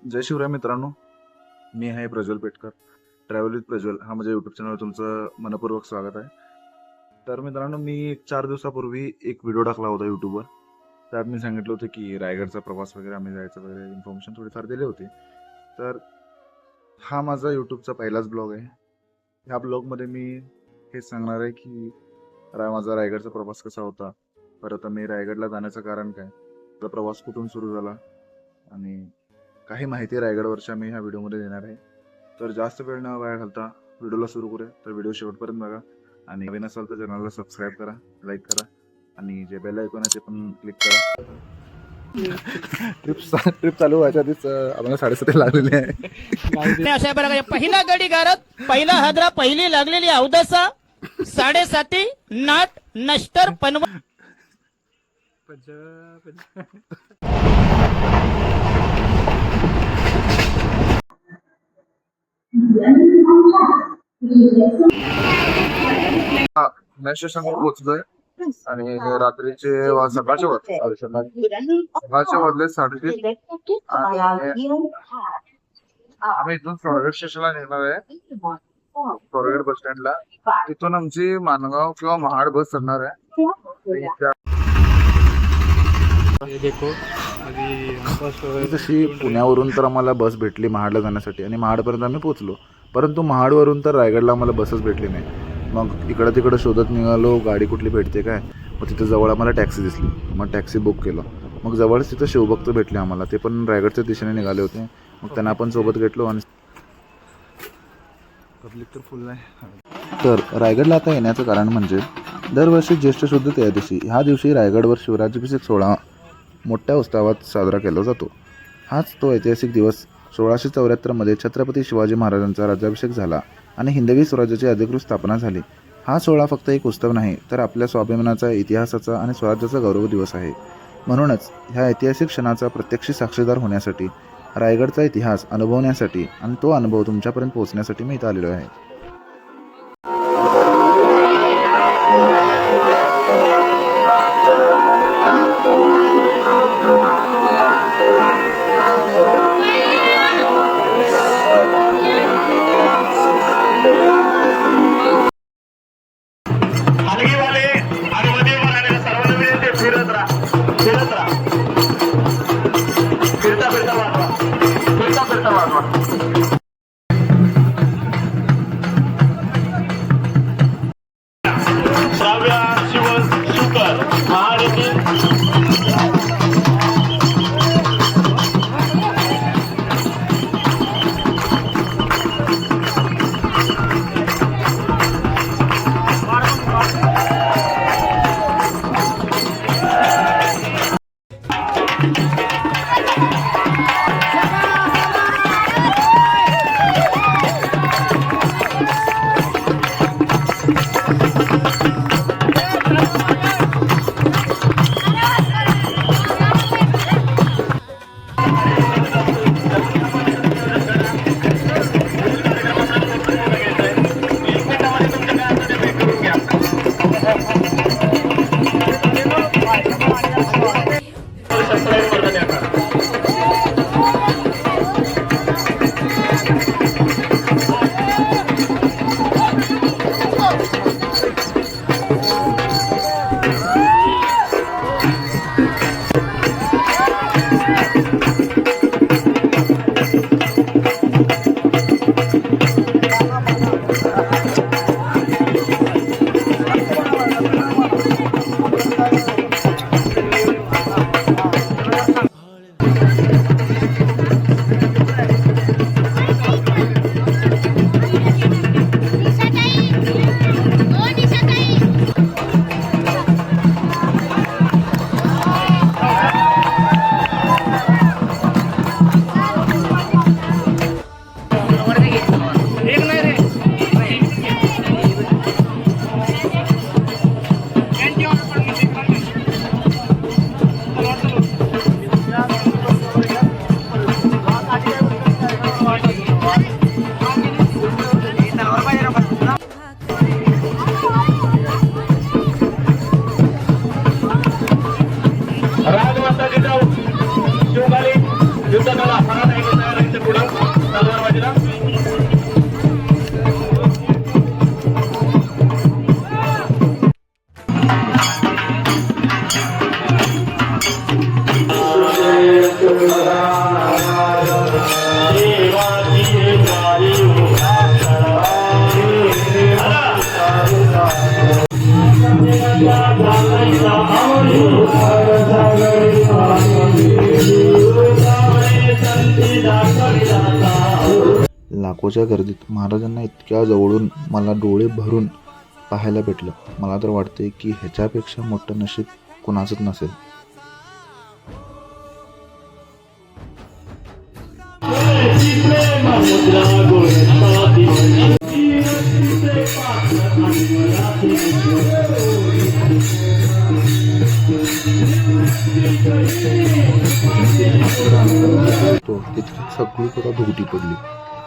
जय शिवराय मित्रांनो, मी आहे Prajwal Petkar. Travel with Prajwal हा माझ्या यूट्यूब चॅनलवर तुमचं मनपूर्वक स्वागत आहे. तर मित्रांनो, मी 4 दिवसापूर्वी एक व्हिडिओ टाकला होता यूट्यूबवर. त्यात मी सांगितलं होतं की रायगडचा प्रवास वगैरे आम्ही जायचं वगैरे इन्फॉर्मेशन थोडीफार दिली होती. तर हा माझा यूट्यूबचा पहिलाच ब्लॉग आहे. ह्या ब्लॉगमध्ये मी हेच सांगणार आहे की माझा रायगडचा प्रवास कसा होता, परत मी रायगडला जाण्याचं कारण काय, माझा प्रवास कुठून सुरू झाला आणि काही माहिती रायगडवरच्या मी ह्या व्हिडिओमध्ये देणार आहे. तर जास्त वेळ न वाया घालता व्हिडिओला सुरू करूया. तर व्हिडिओ शेवटपर्यंत बघा आणि नवीन असाल तर चॅनलला सबस्क्राईब करा, लाईक करा आणि जे बेल आयकॉन आहे ते पण क्लिक करा. ट्रिप चालू व्हायच्या आधीच आम्हाला 7:30 लागलेली आहे. अशा प्रकारे पहिला गडी गारत, पहिला हादरा, पहिली लागलेली अवदसा, 7:30 नाट नष्टर पनवा. मॅ स्टेशनवर पोहोचलोय आणि हे रात्रीचे सकाळचे वाजले 3:30 आणि आम्ही इथून फॉरगेट स्टेशनला निघणार आहे. फॉरगेट बस स्टँडला तिथून आमची मानगाव किंवा महाड बस चढणार आहे. तशी पुण्यावरून तर आम्हाला बस भेटली महाडला जाण्यासाठी आणि महाडपर्यंत आम्ही पोहोचलो, परंतु महाडवरून तर रायगडला आम्हाला बसच भेटली नाही. मग इकडं तिकडं शोधत निघालो गाडी कुठली भेटते काय. मग तिथं जवळ आम्हाला टॅक्सी दिसली, मग टॅक्सी बुक केलं. मग जवळच तिथं शिवभक्त भेटले आम्हाला, ते पण रायगडच्या दिशेने निघाले होते. मग त्यांना आपण सोबत घेतलो आणि पब्लिक तर फुल आहे. तर रायगडला आता येण्याचं कारण म्हणजे दरवर्षी ज्येष्ठ शुद्ध त्रयोदशी ह्या दिवशी रायगडवर शिवराज्याभिषेक सोहळा मोठ्या उत्सवात साजरा केला जातो. हाच तो ऐतिहासिक दिवस 1674 छत्रपती शिवाजी महाराजांचा राज्याभिषेक झाला आणि हिंदवी स्वराज्याची अधिकृत स्थापना झाली. हा सोहळा फक्त एक उत्सव नाही, तर आपल्या स्वाभिमानाचा, इतिहासाचा आणि स्वराज्याचा गौरव दिवस आहे. म्हणूनच ह्या ऐतिहासिक क्षणाचा प्रत्यक्ष साक्षीदार होण्यासाठी, रायगडचा इतिहास अनुभवण्यासाठी आणि तो अनुभव तुमच्यापर्यंत पोहोचण्यासाठी मी इथं आलेलो आहे. लाखोच्या गर्दीत महाराजांना इतक्या जवळून मला डोळे भरून पाहायला भेटलं. मला तर वाटते की ह्याच्यापेक्षा मोठं नशीब कुणाचंच नसेल. तितकी सगळीकडे धुगटी पडली.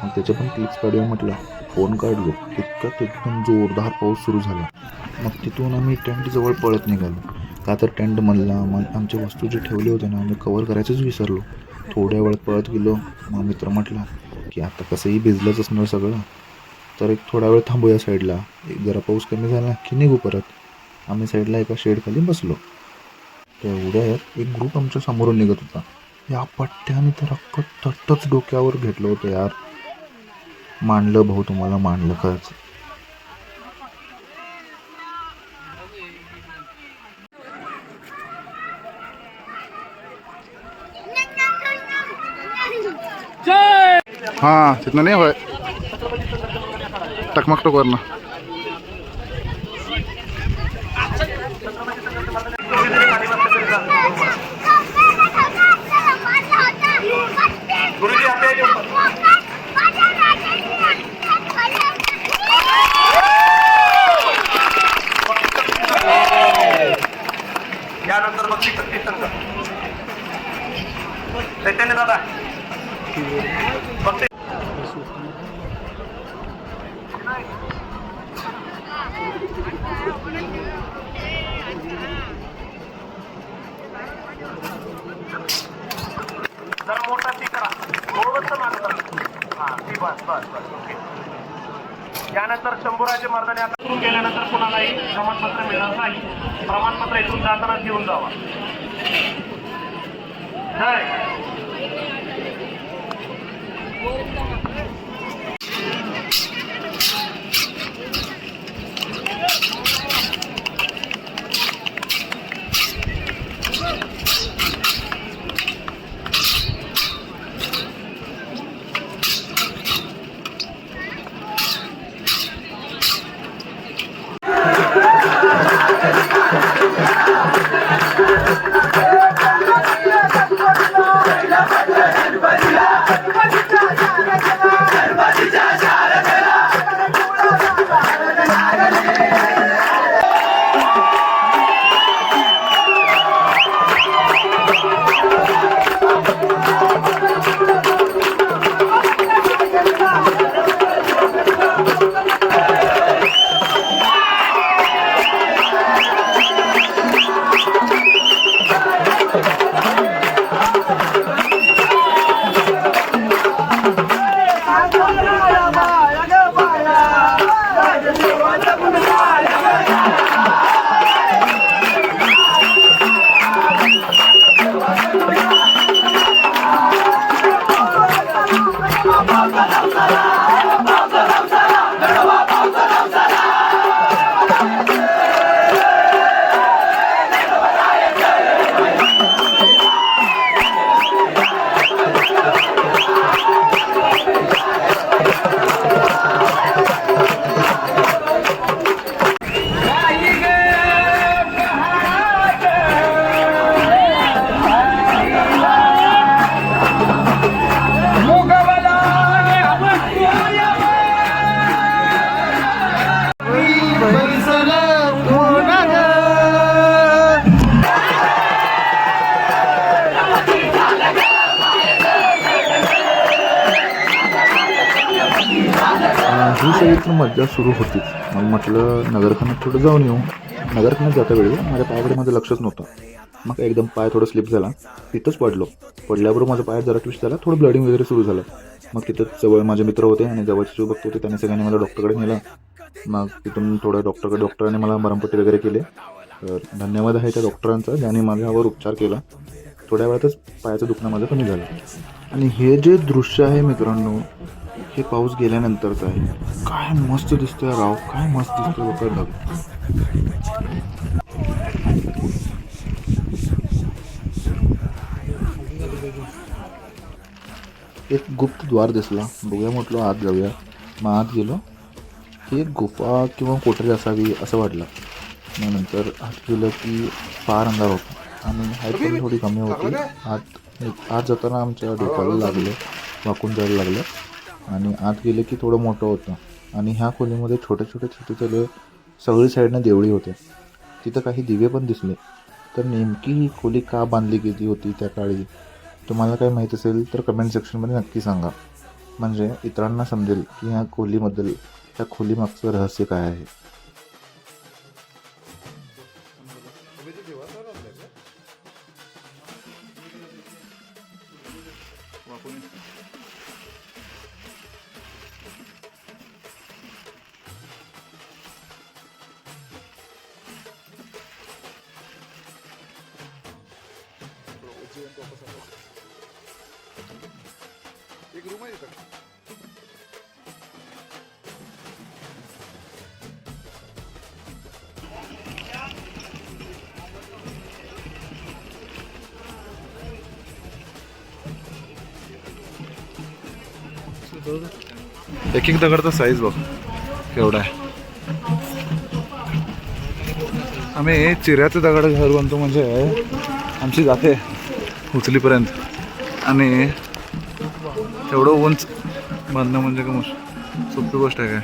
मग त्याच्या पण क्लिप्स काढूया म्हटलं. फोन काढलो तितक्यात एकदम जोरदार पाऊस सुरू झाला. मग तिथून आम्ही टेंट जवळ पळत निघालो. का तर टेंट मधला मग आमच्या वस्तू जे ठेवले होते ना आम्ही कवर करायचंच विसरलो. थोड्या वेळात पळत गेलो. मग मित्र म्हटला की आता कसंही भिजलंच असणार सगळं, तर एक थोडा वेळ थांबूया साईडला, एक जरा पाऊस कमी झाला की निघू परत. आम्ही साईडला एका शेडखाली बसलो. तेवढ्यात एक ग्रुप आमच्या समोरून निघत होता. या पट्ट्याने तर अख्खं तट्टच डोक्यावर घेतलं होतं यार. मानलं भाऊ, तुम्हाला मानलं खरंच. हां तिथनं नाही होय टकमकटक वरनं. यानंतर भक्ती शक्ती संघ चैतन्य दादा भक्ती जरा मोठा ती करा थोडंसं मागं. हां ती बस बस बस ओके. यानंतर शंभूराजे मर्दाने आता सुरू केल्यानंतर कुणालाही प्रमाणपत्र मिळणार नाही. प्रमाणपत्र इथून जाताना घेऊन जावा. जय ही सगळी मज्जा सुरू होतीच. मग म्हटलं नगरखान्यात थोडं जाऊन येऊ. नगरखान्यात जाता वेळी माझ्या पायाकडे माझं लक्षच नव्हतं. मग एकदम पाय थोडं स्लिप झाला, तिथंच पडलो. पडल्याबरोबर माझा पाय जरा ट्विस्ट झाला, थोडं ब्लडिंग वगैरे सुरू झालं. मग तिथंच जवळ माझे मित्र होते आणि जवळचे जो बघत होते त्यांनी सगळ्यांनी मला डॉक्टरकडे नेलं. मग तिथून थोडं डॉक्टरांनी मला मरमपट्टी वगैरे केले. तर धन्यवाद आहे त्या डॉक्टरांचा ज्याने माझ्यावर उपचार केला. थोड्या वेळातच पायाचं दुखणं माझं कमी झालं. आणि हे जे दृश्य आहे मित्रांनो, हे पाऊस गेल्यानंतरचं आहे. काय मस्त दिसतोय राव, काय मस्त दिसतोय बघा. एक गुप्त द्वार दिसला. बघूया म्हटलं आत जाऊया. मग आत गेलो. ही एक गुफा किंवा कोठरी असावी असं वाटलं. मग नंतर आत गेलं की फार अंधार होता आणि हाईट पण थोडी कमी होती. आत जाताना आमच्या डोक्याला लागलं, वाकून जायला लागलं आणि आत गेलं की थोडं मोठं होतं. आणि ह्या खोलीमध्ये छोटे सगळी साईडनं देवळी होते. तिथं काही दिवे पण दिसले. तर नेमकी ही खोली का बांधली गेली होती त्या काळी, तुम्हाला काही माहीत असेल तर कमेंट सेक्शनमध्ये नक्की सांगा. म्हणजे इतरांना समजेल की ह्या खोलीमागचं रहस्य काय आहे. एक रूम आहे तिथं. एक दगडचा साईज बघ केवढा आहे. आम्ही चिऱ्याचं दगड घर बनतो म्हणजे आमची जाते उचलीपर्यंत आणि एवढं उंच बांधणं म्हणजे का सोपी गोष्ट आहे काय.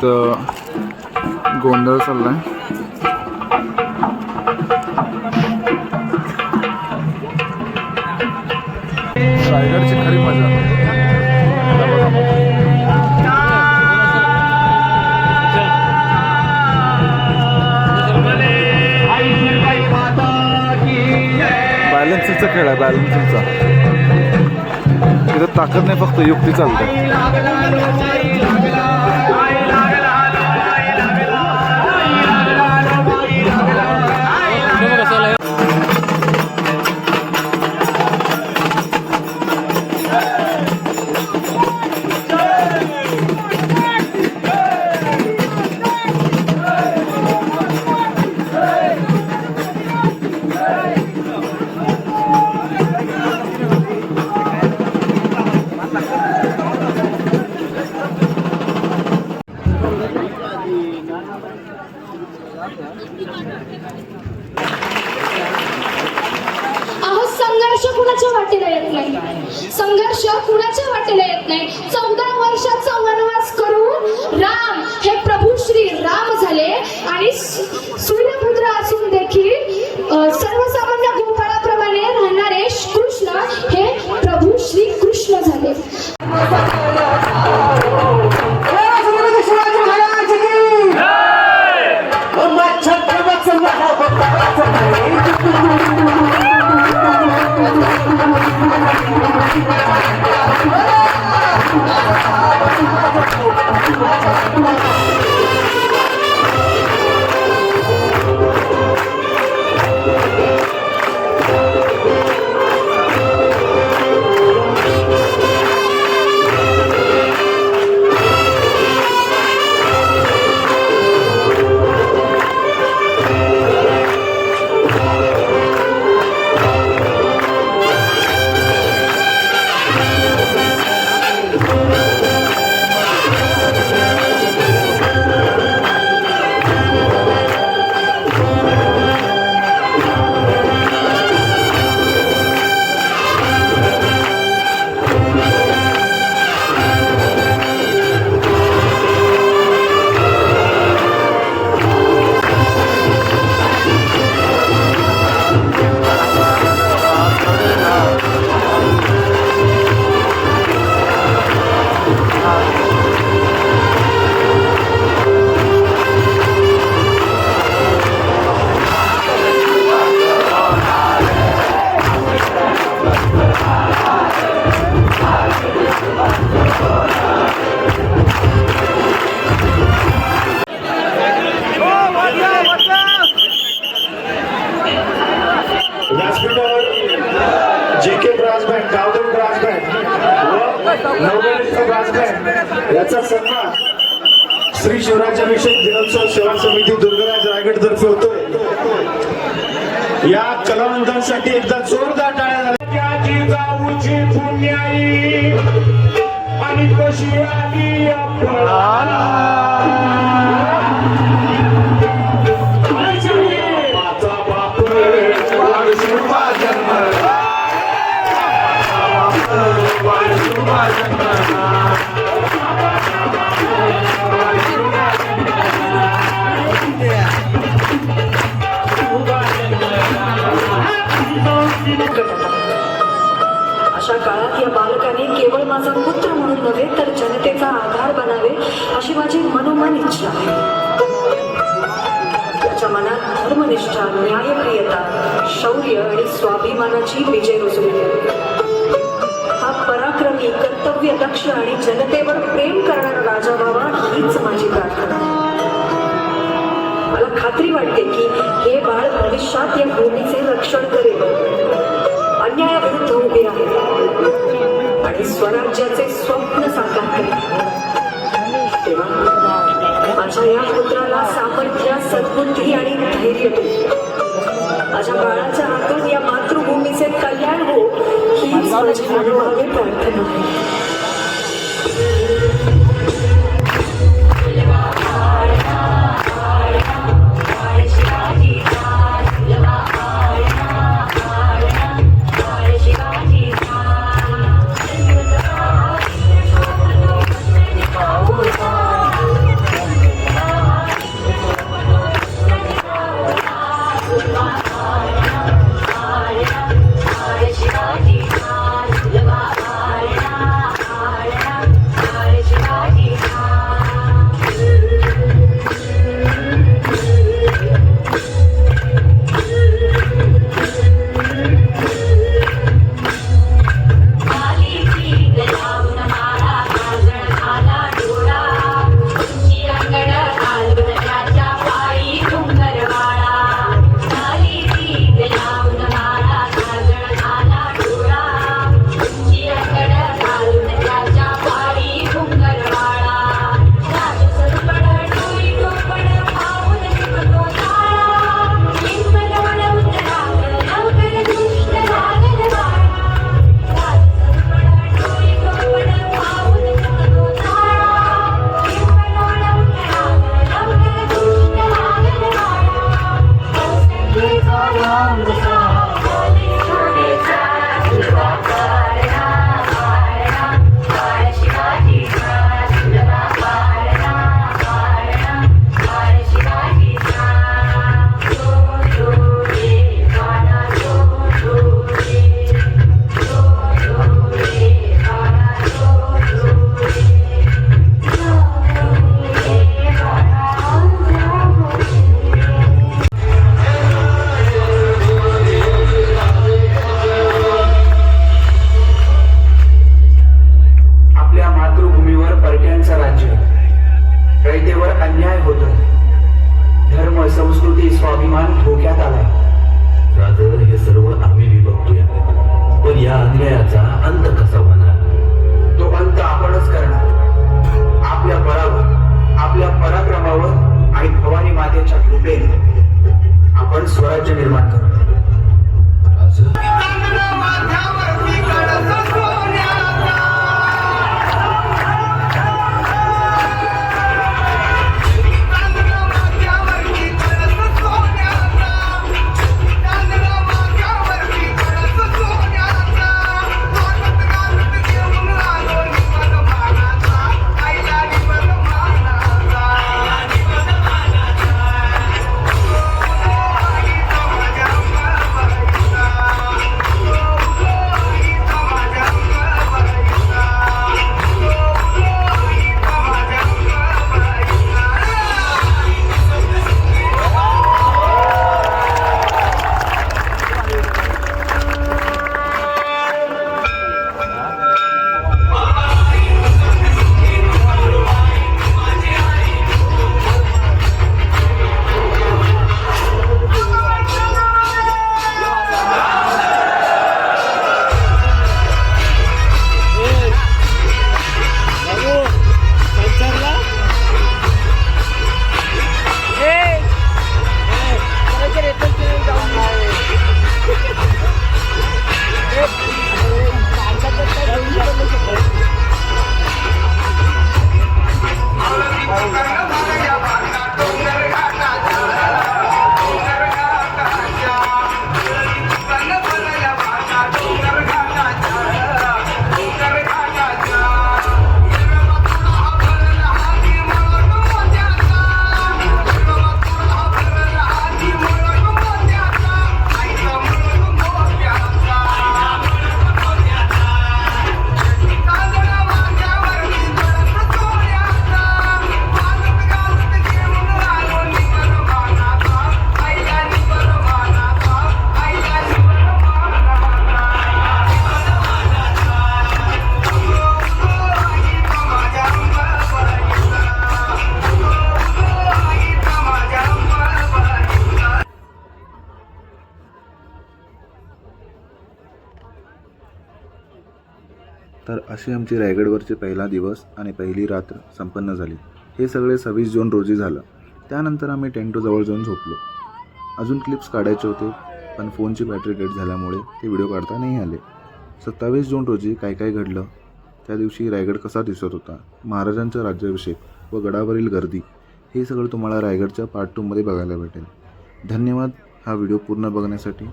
तर गोंधळ चाललाय. रायगडची खरी मजा. बॅलन्सिंगचा खेळ आहे. बॅलन्सिंगचा तिथं ताकद नाही, फक्त युक्ती चालते. कुणाच्या वाटेला येत नाही. संघर्ष कुणाच्या वाटेला येत नाही. 14 वर्षाचा वनवास करून राम हे प्रभू श्री राम झाले आणि सूर्यपुत्र असून देखील सर्वसामान्य गोपाळाप्रमाणे राहणारे कृष्ण हे प्रभू श्री कृष्ण झाले. व्यासपीठावर जे brass band, Gavdevi brass band व नवगणित ब्रास बँड याचा सन्मान श्री शिवराज्याभिषेक दिनोत्सव सेवा समिती दुर्गराज रायगड तर्फे होतोय. या कलावंतांसाठी एकदा जोरदार टाळ्या झाल्या. जाऊची पुण्याई आणि कशी आली आपल्याला माझा बाप वाळशुबा जन्मला, वाळशुबा जन्मला. अशा काळात या बालकाने केवळ माझा पुत्र म्हणून नव्हे तर जनतेचा आधार बनावे अशी माझी मनोमन इच्छा आहे. त्याच्या मनात धर्मनिष्ठा, न्यायप्रियता, शौर्य आणि स्वाभिमानाची विजय रुजवली आहे. हा पराक्रमी, कर्तव्यदक्ष आणि जनतेवर प्रेम करणारा राजा व्हावा हीच माझी प्रार्थना. मला खात्री वाटते की हे बाळ भविष्यात या भूमीचे रक्षण करेल, अन्यायाविरुद्ध उभे राहील आणि स्वराज्याचे स्वप्न साकार करेल. तेव्हा माझ्या या पुत्राला सामर्थ्य, सद्बुद्धी आणि धैर्य दे. माझ्या बाळाच्या हातून या मातृभूमीचे कल्याण हो हीच माझी मनोभावे प्रार्थना आहे. तर अशी आमची रायगडवरची पहिला दिवस आणि पहिली रात्र संपन्न झाली. हे सगळे 26 जून रोजी झालं. त्यानंतर आम्ही टेंटजवळ जाऊन झोपलो. अजून क्लिप्स काढायचे होते, पण फोनची बॅटरी डेड झाल्यामुळे ते व्हिडिओ काढता नाही आले. 27 जून रोजी काय काय घडलं, त्या दिवशी रायगड कसा दिसत होता, महाराजांचा राज्याभिषेक व गडावरील गर्दी, हे सगळं तुम्हाला रायगडच्या पार्ट 2 मध्ये बघायला भेटेल. धन्यवाद हा व्हिडिओ पूर्ण बघण्यासाठी.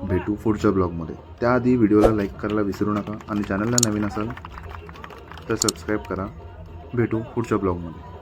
भेटू पुढच्या ब्लॉगमध्ये. त्याआधी व्हिडिओला लाईक करायला विसरू नका आणि चॅनलला नवीन असाल तर सबस्क्राईब करा. भेटू पुढच्या ब्लॉगमध्ये.